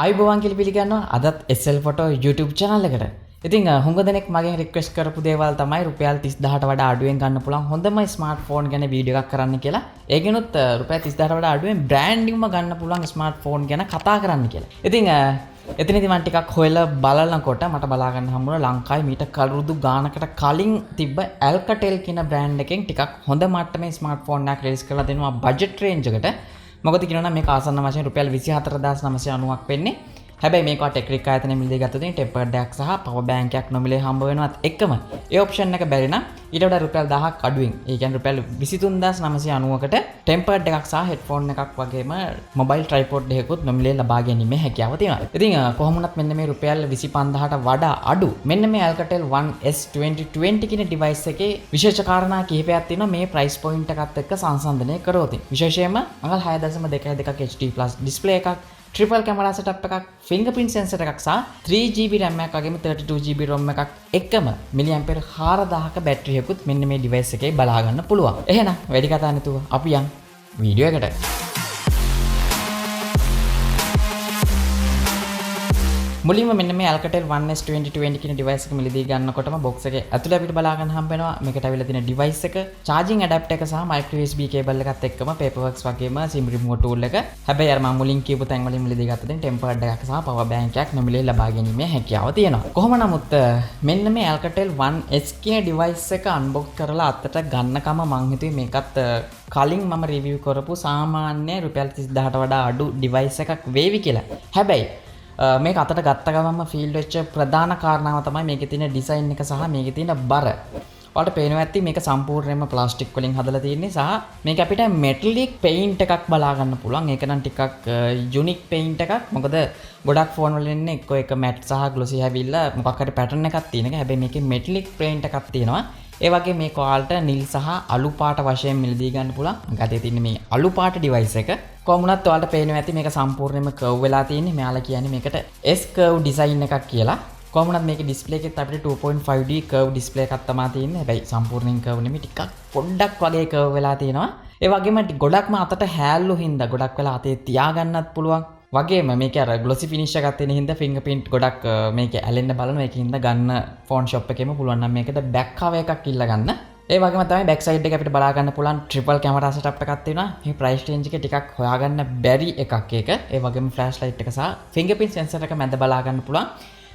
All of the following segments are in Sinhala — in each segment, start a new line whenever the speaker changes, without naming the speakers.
අයිබෝවන් කියලා පිළිගන්නවා අදත් SL Photo YouTube channel එකට. ඉතින් හුඟ දෙනෙක් මගෙන් රික්වෙස්ට් කරපු දේවල් තමයි රුපියල් 30000ට වඩා අඩුවෙන් ගන්න පුළුවන් හොඳම ස්මාර්ට්ෆෝන් ගැන වීඩියෝ එකක් කරන්න කියලා. ඒකිනුත් රුපියල් 30000ට වඩා අඩුවෙන් බ්‍රෑන්ඩ් නිව්ම ගන්න පුළුවන් ස්මාර්ට්ෆෝන් ගැන කතා කරන්න කියලා. ඉතින් එතනදී මම ටිකක් හොයලා බලනකොට මට බලා ගන්න හම්බුණා ලංකාවේ මීට කරුදු ගානකට කලින් තිබ්බ Alcatel කියන බ්‍රෑන්ඩ් එකෙන් ටිකක් හොඳ මට්ටමේ ස්මාර්ට්ෆෝන් එකක් රිලීස් කරලා දෙනවා බජට් රේන්ජ් එකට. මොකද කියනවා මේක ආසන්න වශයෙන් රුපියල් 24990ක් වෙන්නේ. හැබැයි මේක ටෙක්නික් ආයතනයේ මිලදී ගත්තොත් ටෙම්පර්ඩ් එකක් සහ පවර් බැංක් එකක් නොමිලේ හම්බ වෙනවත් එකම ඒ ඔප්ෂන් එක බැරි නම් ඊට වඩා රුපියල් 1000ක් අඩුවෙන් ඒ කියන්නේ රුපියල් 23990කට ටෙම්පර්ඩ් එකක් සහ හෙඩ්ෆෝන් එකක් වගේම මොබයිල් ට්‍රයිපෝඩ් එකකුත් නොමිලේ ලබා ගැනීමේ හැකියාව තියෙනවා. ඉතින් කොහොම වුණත් මෙන්න මේ රුපියල් 25000ට වඩා අඩු මෙන්න මේ Alcatel One S2020 කියන ඩිවයිස් එකේ විශේෂ කාරණා කිහිපයක් තියෙනවා මේ ප්‍රයිස් පොයින්ට් එකත් එක්ක සංසන්දනය කරොත්. විශේෂයෙන්ම අඟල් 6.2 HD+ ඩිස්ප්ලේ එකක් ट्रिपल कैमरा सेटअप එකක් fingerprint sensor එකක් සහ 3GB RAM එකක් වගේම 32GB ROM එකක් එකම මිලිඇම්පියර් 4000ක බැටරි එකකුත් මෙන්න මේ ඩිවයිස් එකේ බලා ගන්න පුළුවන්. එහෙනම් වැඩි කතා නැතුව අපි යන් වීඩියෝ එකට. මුලින්ම මෙන්න මේ Alcatel One S2020 කියන ඩිවයිස් එක මිලදී ගන්නකොටම බොක්ස් එකේ ඇතුළේ අපිට බලා ගන්න හම්බ වෙනවා මේකට අවිලා තියෙන ඩිවයිස් එක, charging adapter එක සහ micro USB cable එකත් එක්කම paperworks වගේම SIM remote tool එක. හැබැයි අර මම මුලින් කියපු තැන් වලින් මිලදී ගත්තොත් tempered එකක් සහ power bank එකක් නොමිලේ ලබා ගැනීමේ හැකියාව තියෙනවා. කොහොම නමුත් මෙන්න මේ Alcatel One S කියන ඩිවයිස් එක unbox කරලා අතට ගන්නකම මං හිතුවේ මේකත් කලින් මම රිවිව් කරපු සාමාන්‍ය රුපියල් 30000ට වඩා අඩු ඩිවයිස් එකක් වේවි කියලා. හැබැයි මේක අතට ගත්ත ගමන්ම ෆීල් වෙච්ච ප්‍රධාන කාරණාව තමයි මේකේ තියෙන ඩිසයින් එක සහ මේකේ තියෙන බර. ඔයාලට පේනවා ඇති මේක සම්පූර්ණයෙන්ම ප්ලාස්ටික් වලින් හදලා තියෙන්නේ සහ මේක අපිට මෙටලික් පේයින්ට් එකක් බලා ගන්න පුළුවන්. ඒක නම් ටිකක් යුනික් පේයින්ට් එකක්. මොකද ගොඩක් ෆෝන් වල ඉන්නේ එක්ක එක මැට් සහ ග්ලොසි හැවිල්ලා මොකක් හරි පැටර්න් එකක් තියෙන එක. හැබැයි මේකේ මෙටලික් පේයින්ට් එකක් තියෙනවා. ඒ වගේ මේක ඔයාලට නිල් සහ අලු පාට වශයෙන් මිලදී ගන්න පුළුවන්. ගතේ තියෙන මේ අලු පාට ඩිවයිස් එක කොහොමුණත් ඔයාලට පේනවා ඇති මේක සම්පූර්ණයෙන්ම කර්ව් වෙලා තියෙන්නේ. මෙයාලා කියන්නේ මේකට S curve design එකක් කියලා. කොහොමුණත් මේකේ ඩිස්ප්ලේ එකෙත් අපිට 2.5D curve ඩිස්ප්ලේ එකක් තමයි තියෙන්නේ. හැබැයි සම්පූර්ණයෙන් කර්ව් නෙමෙයි ටිකක් පොඩ්ඩක් වගේ කර්ව් වෙලා තියෙනවා. ඒ වගේම ගොඩක්ම අතට හැල්ලු හින්දා ගොඩක් වෙලා අතේ තියාගන්නත් පුළුවන්. වගේම මේක අර ග්ලොසි ෆිනිෂ් එකක් තියෙන හින්දා ෆින්ගර්ප්‍රින්ට් ගොඩක් මේක ඇලෙන්න බලනවා. ඒකින් හින්දා ගන්න ෆෝන් ෂොප් එකේම පුළුවන් නම් මේකට බෑක් කවර් එකක් ඉල්ල ගන්න. ඒ වගේම තමයි බෑක් සයිඩ් එක අපිට බලා ගන්න පුළුවන් ට්‍රිපල් කැමරා සෙටප් එකක් තියෙනවා. මේ ප්‍රයිස් රේන්ජ් එකේ ටිකක් හොයාගන්න බැරි එකක් ඒක. ඒ වගේම ෆ්ලෑෂ් ලයිට් එක සහ ෆින්ගර්ප්‍රින්ට් සෙන්සර් එක මැද බලා ගන්න පුළුවන්.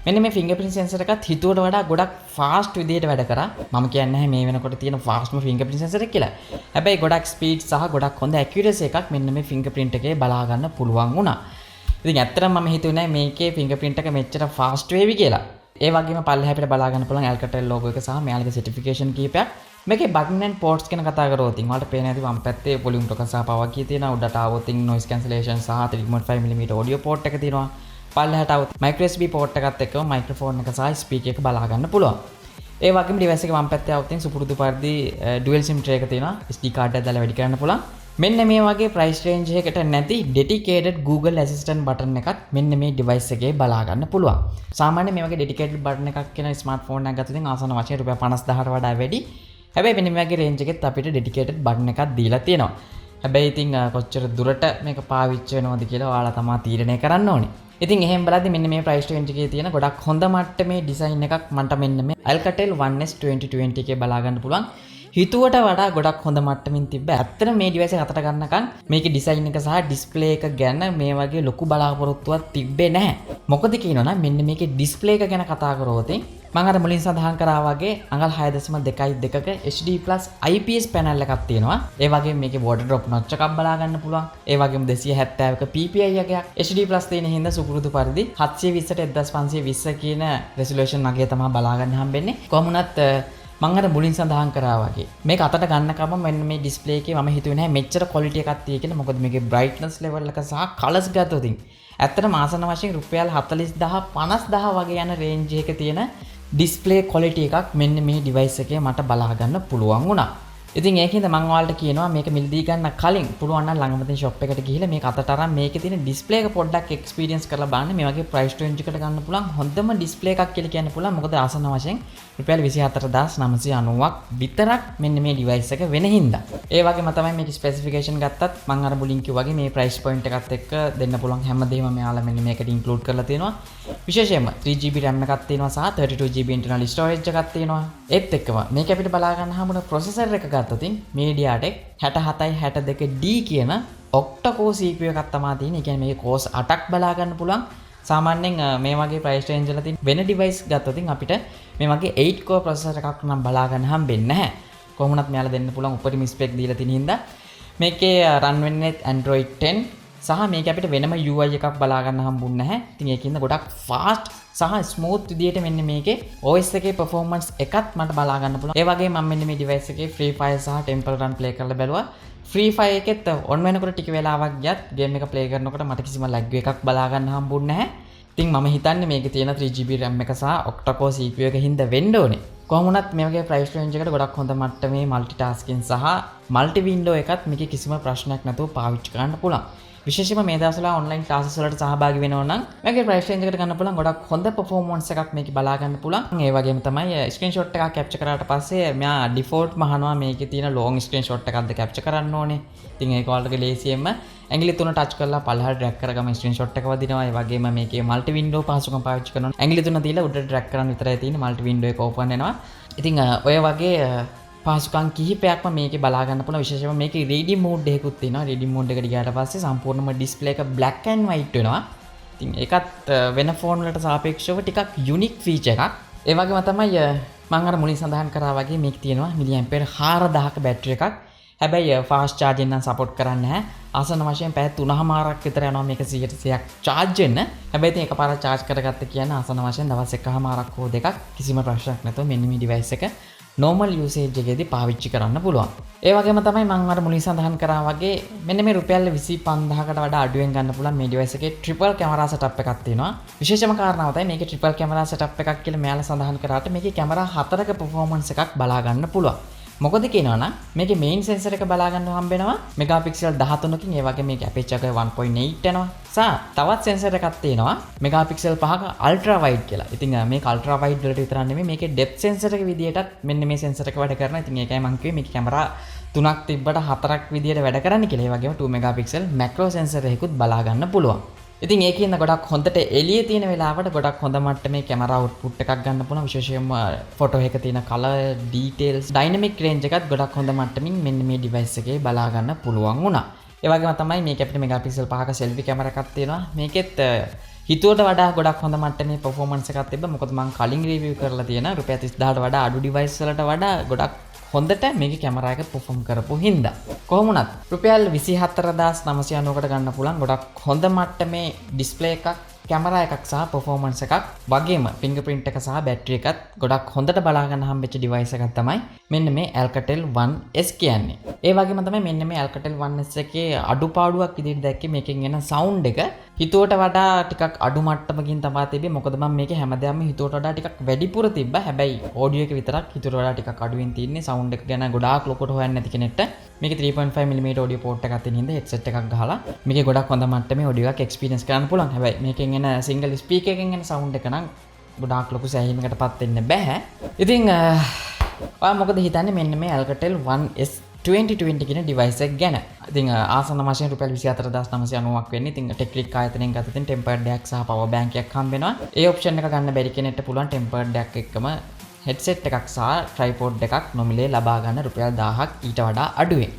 මෙන්න මේ ෆින්ගර්ප්‍රින්ට් සෙන්සර් එකත් හිතුවට වඩා ගොඩක් ෆාස්ට් විදිහට වැඩ කරා. මම කියන්නේ නැහැ මේ වෙනකොට තියෙන ෆාස්ට්ම ෆින්ගර්ප්‍රින්ට් සෙන්සර් එක කියලා. හැබැයි ගොඩක් ස්පීඩ් සහ ගොඩක් හොඳ ඇකියුරසි එකක් මෙන්න මේ ෆින්ගර්ප්‍රින්ට් එකේ බලා ගන්න පුළුවන් වුණා. ඉතින් ඇත්තටම මම හිතුවේ නෑ මේකේ ෆින්ගර්ප්‍රින්ට් එක මෙච්චර ෆාස්ට් වේවි කියලා. ඒ වගේම පල්ලෙහා අපිට බලා ගන්න පුළුවන් Alcatel logo එක සහ මෙයාලගේ සර්ටිෆිකේෂන් කීපයක්. මේකේ button and ports ගැන කතා කරොත් ඔයාලට පේන ඇති වම් පැත්තේ volume rocker සහ power key තියෙනවා. උඩට આવොත් noise cancellation සහ 3.5mm audio port එක තියෙනවා. පල්ලෙහාට આવොත් micro USB port එකත් එක්කම microphone එක සහ speaker එක බලා ගන්න පුළුවන්. ඒ වගේම device එකේ වම් පැත්තේ આવොත් සුපුරුදු පරිදි dual sim tray එක තියෙනවා. SD card එක දාලා වැඩි කරන්න පුළුවන්. මෙන්න මේ වගේ ප්‍රයිස් රේන්ජ් එකකට නැති dedicated Google Assistant button එකක් මෙන්න මේ device එකේ බලා ගන්න පුළුවන්. සාමාන්‍යයෙන් මේ වගේ dedicated button එකක් කියන smartphone එකක් ගත්තොත් ආසන්න වශයෙන් රුපියල් 50000ට වඩා වැඩි. හැබැයි මෙන්න මේ වගේ රේන්ජ් එකෙත් අපිට dedicated button එකක් දීලා තියෙනවා. හැබැයි ඉතින් කොච්චර දුරට මේක පාවිච්චි වෙනවද කියලා ඔයාලා තමයි තීරණය කරන්න ඕනේ. ඉතින් එහෙම බලද්දි මෙන්න මේ ප්‍රයිස් රේන්ජ් එකේ තියෙන ගොඩක් හොඳ මට්ටමේ ඩිසයින් එකක් මන්ට මෙන්න මේ Alcatel One S2020 එකේ බලා ගන්න පුළුවන්. හිතුවට වඩා ගොඩක් හොඳ මට්ටමින් තිබ්බ. ඇත්තට මේ ඩිවයිස් එක අතට ගන්නකන් මේකේ ඩිසයින් එක සහ ඩිස්ප්ලේ එක ගැන මේ වගේ ලොකු බලාපොරොත්තුවක් තිබ්බේ නැහැ. මොකද කියනවනම් මෙන්න මේකේ ඩිස්ප්ලේ එක ගැන කතා කරොත් මම අර මුලින් සඳහන් කරා වගේ අඟල් 6.2ක HD+ IPS පැනල් එකක් තියෙනවා. ඒ වගේම මේකේ water drop notch එකක් බලා ගන්න පුළුවන්. ඒ වගේම 270ක PPI එකක් HD+ තියෙන හින්දා සුපුරුදු පරිදි 720ට 1520 කියන resolution අගය තමයි බලා ගන්න හම්බෙන්නේ. කොහොමුණත් මම අර මුලින් සඳහන් කරා වගේ මේක අතට ගන්නකම මෙන්න මේ ඩිස්ප්ලේ එකේ මම හිතුවේ නැහැ මෙච්චර quality එකක් තියෙයි කියලා. මොකද මේකේ brightness level එක සහ colors ගත්තොත් ඇත්තටම ආසන්න වශයෙන් රුපියල් 40000 50000 වගේ යන රේන්ජ් එකක තියෙන ඩිස්ප්ලේ quality එකක් මෙන්න මේ device එකේ මට බලා ගන්න පුළුවන් වුණා. ඉතින් ඒකින්ද මම ඔයාලට කියනවා මේක මිලදී ගන්න කලින් පුළුවන් නම් ළඟම තියෙන shop එකට ගිහිල්ලා මේක අතට අරන් මේකේ තියෙන display එක පොඩ්ඩක් experience කරලා බලන්න. මේ වගේ price range එකට ගන්න පුළුවන් හොඳම display එකක් කියලා කියන්න පුළුවන්. මොකද ආසන්න වශයෙන් රුපියල් 24990ක් විතරක් මෙන්න මේ device එක වෙන හින්දා. ඒ වගේම තමයි මේක specification ගත්තත් මම අර මුලින් කිව්වා වගේ මේ price point එකත් එක්ක දෙන්න පුළුවන් හැමදේම මෙයාලා මෙන්න මේකට include කරලා තියෙනවා. විශේෂයෙන්ම 3GB RAM එකක් තියෙනවා සහ 32GB internal storage එකක් තියෙනවා. ඒත් එක්කම මේක අපිට බලා ගන්න හම්බුන processor එක ගත්තොත් MediaTek 6762D කියන Octa-Core CPU එකක් තමයි තියෙන්නේ. ඒ කියන්නේ මේකේ cores 8ක් බලා ගන්න පුළුවන්. සාමාන්‍යයෙන් මේ වගේ price range වල තියෙන වෙන device ගත්තොත් අපිට මේ වගේ 8 core processor එකක් නම් බලා ගන්න හම්බෙන්නේ නැහැ. කොහොමුණත් මෙයාලා දෙන්න පුළුවන් උපරිම spec දීලා තියෙන හින්දා මේකේ run වෙන්නේ Android 10 සහ මේක අපිට වෙනම UI එකක් බලා ගන්න හම්බුන්නේ නැහැ. ඉතින් ඒකින්ද ගොඩක් fast සහ smooth විදියට මෙන්න මේකේ OS එකේ performance එකත් මට බලා ගන්න පුළුවන්. ඒ වගේම මම මෙන්න මේ device එකේ Free Fire සහ Temple Run play කරලා බැලුවා. Free Fire එකෙත් on වෙනකොට ටික වෙලාවක් ගියත් game එක play කරනකොට මට කිසිම lag එකක් බලා ගන්න හම්බුන්නේ නැහැ. ඉතින් මම හිතන්නේ මේකේ තියෙන 3GB RAM එක සහ Octa-Core CPU එක හින්දා වෙන්න ඕනේ. කොහොම වුණත් මේ වගේ price range එකට ගොඩක් හොඳ මට්ටමේ multitasking සහ multi window එකත් මේකේ කිසිම ප්‍රශ්නයක් නැතුව පාවිච්චි කරන්න පුළුවන්. විශේෂයෙන්ම මේ දවස්වල online classes වලට සහභාගී වෙනවා නම් මේකේ price range එකට ගන්න පුළුවන් ගොඩක් හොඳ performance එකක් මේකේ බලා ගන්න පුළුවන්. ඒ වගේම තමයි screenshot එකක් capture කරාට පස්සේ මෙයා default මහනවා මේකේ තියෙන long screenshot එකක්ද capture කරන්න ඕනේ. ඉතින් ඒක ඔයාලට ලේසියෙන්ම ඇඟිලි තුන touch කරලා පල්ලෙහාට drag කරගම screenshot එක වදිනවා. ඒ වගේම මේකේ multi window පහසුකම් පාවිච්චි කරනවා. ඇඟිලි තුන දීලා උඩට drag කරන් විතරයි තියෙන්නේ. multi window එක open වෙනවා. ඉතින් ඔය වගේ පහසුකම් කිහිපයක්ම මේකේ බලා ගන්න පුළුවන්. විශේෂයෙන්ම මේකේ reading mode එකකුත් තියෙනවා. reading mode එකට ගියාට පස්සේ සම්පූර්ණම display එක black and white වෙනවා. ඉතින් ඒකත් වෙන ෆෝන් වලට සාපේක්ෂව ටිකක් unique feature එකක්. ඒ වගේම තමයි මම අර මුලින් සඳහන් කරා වගේ මේක තියෙනවා milliampere 4000ක බැටරි එකක්. හැබැයි fast charging නම් support කරන්නේ නැහැ. ආසන්න වශයෙන් පැය 3:00ක් විතර යනවා මේක 100%ක් charge වෙන්න. හැබැයි ඉතින් එකපාරට charge කරගත්ත කියන්නේ ආසන්න වශයෙන් දවස් 1:00ක් හෝ දෙකක් කිසිම ප්‍රශ්නයක් නැතුව මෙන්න මේ device එක normal usage එකේදී පාවිච්චි කරන්න පුළුවන්. ඒ වගේම තමයි මම අර මුලින් සඳහන් කරා වගේ මෙන්න මේ රුපියල් 25000කට වඩා අඩුවෙන් ගන්න පුළුවන් මේ device එකේ triple camera setup එකක් තියෙනවා. විශේෂම කාරණාව තමයි මේකේ triple camera setup එකක් කියලා මෙයාලා සඳහන් කරාට මේකේ camera 4ක performance එකක් බලා ගන්න පුළුවන්. මොකද කියනවා නම් මේකේ main sensor එක බලා ගන්න හම්බෙනවා megapixel 13කින්. ඒ වගේ මේකේ aperture එක 1.8 යනවා. සහ තවත් sensor එකක් තියෙනවා megapixel 5ක ultra wide කියලා. ඉතින් මේක ultra wide වලට විතරක් නෙමෙයි මේකේ depth sensor එක විදියටත් මෙන්න මේ sensor එක වැඩ කරනවා. ඉතින් ඒකයි මම කිව්වේ මේකේ කැමරා 3ක් තිබ්බට 4ක් විදියට වැඩ කරන්න කියලා. ඒ වගේම 2 megapixel macro sensor එකකුත් බලා ගන්න පුළුවන්. ඉතින් ඒකෙන් ගොඩක් හොඳට එළියේ තියෙන වෙලාවට ගොඩක් හොඳ මට්ටමේ කැමරා output එකක් ගන්න පුළුවන්. විශේෂයෙන්ම ෆොටෝ එකේ තියෙන color details dynamic range එකත් ගොඩක් හොඳ මට්ටමින් මෙන්න මේ device එකේ බලා ගන්න පුළුවන් වුණා. ඒ වගේම තමයි මේකේ අපිට megapixel 5ක selfie camera එකක් තියෙනවා. මේකෙත් හිතුවට වඩා ගොඩක් හොඳ මට්ටමේ performance එකක් තිබ්බා. මොකද මම කලින් review කරලා තියෙන රුපියල් 30000ට වඩා අඩු device වලට වඩා ගොඩක් හොඳට මේකේ කැමරා එක perform කරපු හින්දා කොහොම වුණත් රුපියල් 24990කට ගන්න පුළුවන් ගොඩක් හොඳ මට්ටමේ display එකක් කැමරා එකක් සහ performance එකක් වගේම fingerprint එක සහ battery එකත් ගොඩක් හොඳට බලා ගන්න හම්බෙච්ච device එකක් තමයි මෙන්න මේ Alcatel One S කියන්නේ. ඒ වගේම තමයි මෙන්න මේ Alcatel One S එකේ අඩුපාඩුවක් විදිහට දැක්කේ මේකෙන් එන sound එක හිතුවට වඩා ටිකක් අඩු මට්ටමකින් තමයි තිබ්බේ. මොකද මම මේකේ හැමදාම හිතුවට වඩා ටිකක් වැඩිපුර තිබ්බා. හැබැයි audio එක විතරක් හිතුවට වඩා ටිකක් අඩුවෙන් තියෙන්නේ. sound එක ගැන ගොඩාක් ලොකුට හොයන්න නැති කෙනෙක්ට මේකේ 3.5mm audio port එකක් තියෙන හින්දා headset එකක් ගහලා මේකේ ගොඩක් හොඳ මට්ටමේ audio එකක් experience කරන්න පුළුවන්. හැබැයි මේකෙන් එන single speaker එකෙන් එන sound එක නම් ගොඩාක් ලොකු සෑහීමකටපත් වෙන්න බෑ. ඉතින් ඔයා මොකද හිතන්නේ මෙන්න මේ Alcatel One S 2020 කියන device එක ගැන? ඉතින් ආසන්න වශයෙන් රුපියල් 24990ක් වෙන්නේ. ඉතින් ටෙක්නික් ආයතනයෙන් ගත්තොත් tempered jack සහ power bank එකක් හම්බ වෙනවා. ඒ option එක ගන්න බැරි කෙනෙක්ට පුළුවන් tempered jack එක්කම headset එකක් සහ tripod එකක් නොමිලේ ලබා ගන්න රුපියල් 1000ක් ඊට වඩා අඩුවෙන්.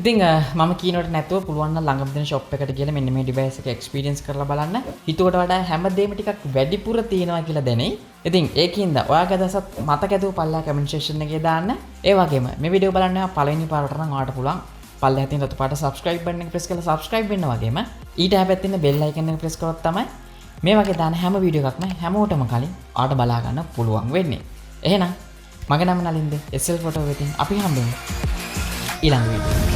ඉතින් මම කියනවට නැතුව පුළුවන් නම් ළඟම තියෙන shop එකට ගිහලා මෙන්න මේ device එක experience කරලා බලන්න. හිතුවට වඩා හැමදේම ටිකක් වැඩිපුර තියෙනවා කියලා දැනෙයි. ඉතින් ඒකින්ද ඔයාගේ අදහසත් මතක ඇතුව පල්ලා comment section එකේ දාන්න. ඒ වගේම මේ වීඩියෝ බලන්න පළවෙනි පාරට නම් ඔයාලට පුළුවන් පල්ලා තියෙන රතු පාට subscribe button එක press කරලා subscribe වෙන්න වගේම ඊට හැපැත්තේ තියෙන bell icon එක press කරොත් තමයි මේ වගේ දාන හැම වීඩියෝ එකක්ම හැමෝටම කලින් ඔයාලට බලා ගන්න පුළුවන් වෙන්නේ. එහෙනම් මගේ නම නලින්ද SL photo වෙතින් අපි හම්බෙමු ඊළඟ වීඩියෝ